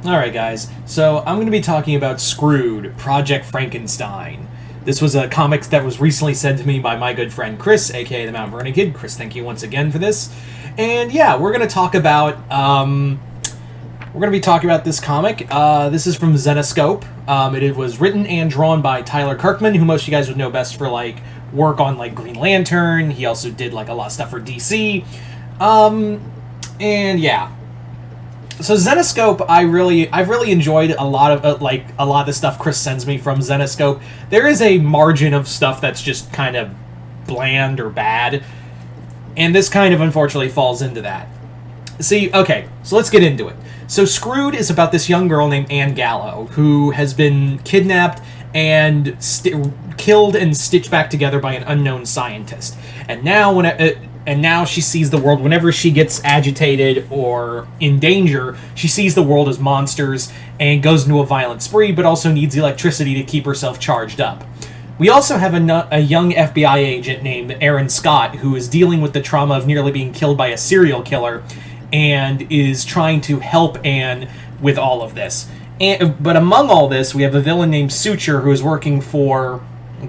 Alright, guys, so I'm going to be talking about Screwed, Project Frankenstein. This was a comic that was recently sent to me by my good friend Chris, aka the Mount Vernon Kid. Chris, thank you once again for this. And yeah, we're going to talk about, this comic. This is from Zenescope. It was written and drawn by Tyler Kirkman, who most of you guys would know best for, like, work on, like, Green Lantern. He also did, like, a lot of stuff for DC. And yeah. So Zenescope, I've really enjoyed a lot of the stuff Chris sends me from Zenescope. There is a margin of stuff that's just kind of bland or bad, and this kind of unfortunately falls into that. See, okay, so let's get into it. So Screwed is about this young girl named Anne Gallo who has been kidnapped and killed and stitched back together by an unknown scientist, and now she sees the world. Whenever she gets agitated or in danger, she sees the world as monsters and goes into a violent spree, but also needs electricity to keep herself charged up. We also have a young FBI agent named Aaron Scott who is dealing with the trauma of nearly being killed by a serial killer and is trying to help Anne with all of this. But among all this, we have a villain named Suture who is working for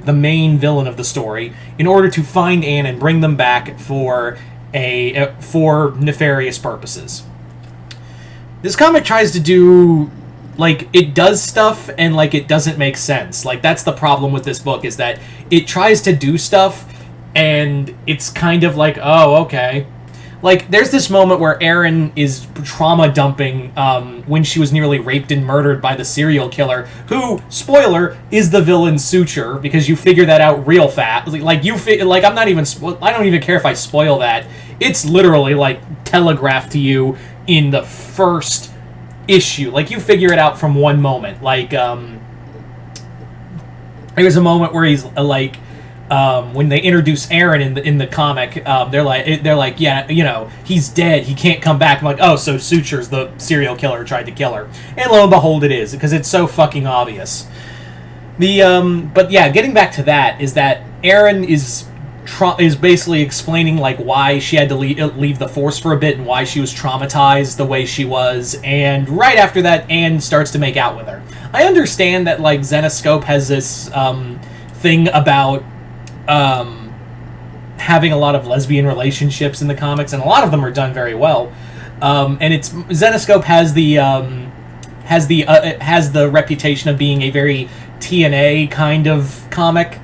the main villain of the story in order to find Anne and bring them back for nefarious purposes. This comic tries to do, like, it does stuff and, like, it doesn't make sense. Like, that's the problem with this book, is that it tries to do stuff and it's kind of like, oh, okay. Like, there's this moment where Erin is trauma dumping when she was nearly raped and murdered by the serial killer, who, spoiler, is the villain Suture, because you figure that out real fast. Like, I don't even care if I spoil that. It's literally, like, telegraphed to you in the first issue. Like, you figure it out from one moment. Like, there's a moment where he's, like, when they introduce Aaron in the comic, they're like, yeah, you know, he's dead, he can't come back. I'm like, oh, so Suture's the serial killer who tried to kill her, and lo and behold, it is, because it's so fucking obvious. But yeah, getting back to that is that Aaron is basically explaining, like, why she had to leave the Force for a bit and why she was traumatized the way she was, and right after that, Anne starts to make out with her. I understand that, like, Zenescope has this thing about having a lot of lesbian relationships in the comics, and a lot of them are done very well. And it's Zenescope has the reputation of being a very TNA kind of comic,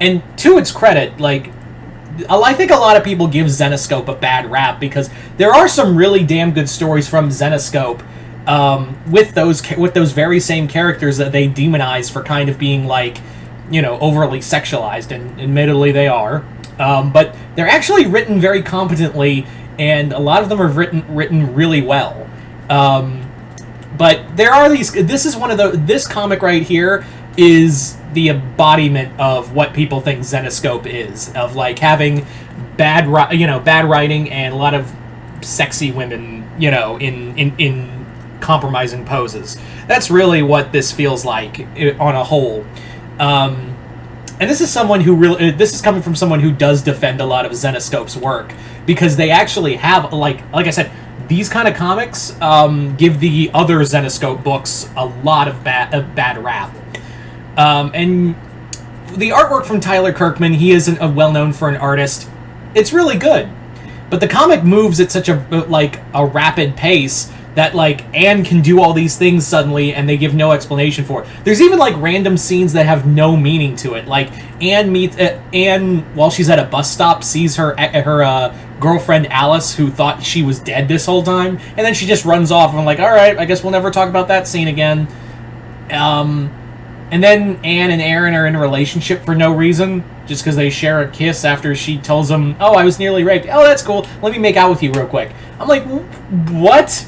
and to its credit, like, I think a lot of people give Zenescope a bad rap because there are some really damn good stories from Zenescope with those very same characters that they demonize for kind of being, like, you know, overly sexualized, and admittedly they are, but they're actually written very competently, and a lot of them are written really well. But there are these. This comic right here is the embodiment of what people think Zenescope is, of, like, having bad writing and a lot of sexy women, you know, in compromising poses. That's really what this feels like on a whole. And this is coming from someone who does defend a lot of Zenescope's work, because they actually have, like I said, these kind of comics give the other Zenescope books a lot of bad rap. And the artwork from Tyler Kirkman, he isn't well-known for an artist. It's really good, but the comic moves at such a rapid pace that, like, Anne can do all these things suddenly, and they give no explanation for it. There's even, like, random scenes that have no meaning to it. Like, Anne, while she's at a bus stop, sees her girlfriend Alice, who thought she was dead this whole time, and then she just runs off, and I'm like, alright, I guess we'll never talk about that scene again. And then Anne and Aaron are in a relationship for no reason, just because they share a kiss after she tells him, oh, I was nearly raped. Oh, that's cool. Let me make out with you real quick. I'm like, what?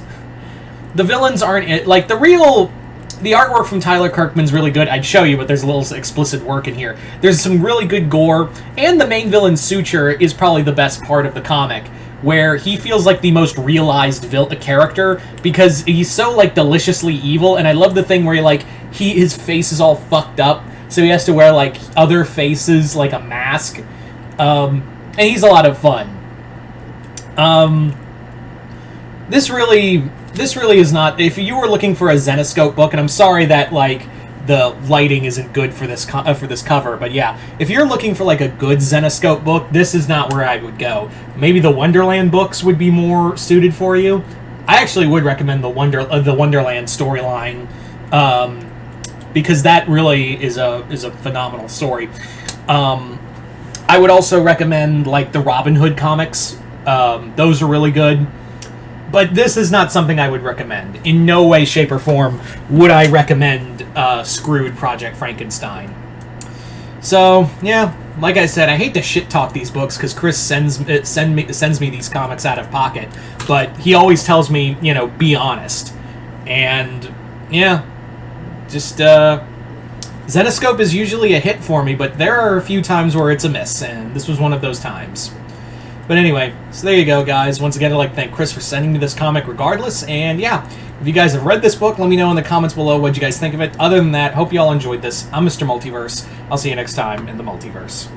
The villains aren't it. Like, the artwork from Tyler Kirkman's really good. I'd show you, but there's a little explicit work in here. There's some really good gore, and the main villain, Suture, is probably the best part of the comic, where he feels like the most realized character, because he's so, like, deliciously evil, and I love the thing where his face is all fucked up, so he has to wear, like, other faces, like a mask, and he's a lot of fun. This really this really is not. If you were looking for a Zenescope book, and I'm sorry that like the lighting isn't good for this for this cover, but yeah, if you're looking for like a good Zenescope book, this is not where I would go. Maybe the Wonderland books would be more suited for you. I actually would recommend the Wonderland storyline, because that really is a phenomenal story. I would also recommend like the Robin Hood comics. Those are really good. But this is not something I would recommend. In no way, shape, or form would I recommend Screwed Project Frankenstein. So, yeah, like I said, I hate to shit talk these books because Chris sends me these comics out of pocket. But he always tells me, you know, be honest. And, yeah, just, Zenescope is usually a hit for me, but there are a few times where it's a miss, and this was one of those times. But anyway, so there you go, guys. Once again, I'd like to thank Chris for sending me this comic regardless. And yeah, if you guys have read this book, let me know in the comments below what you guys think of it. Other than that, hope you all enjoyed this. I'm Mr. Multiverse. I'll see you next time in the Multiverse.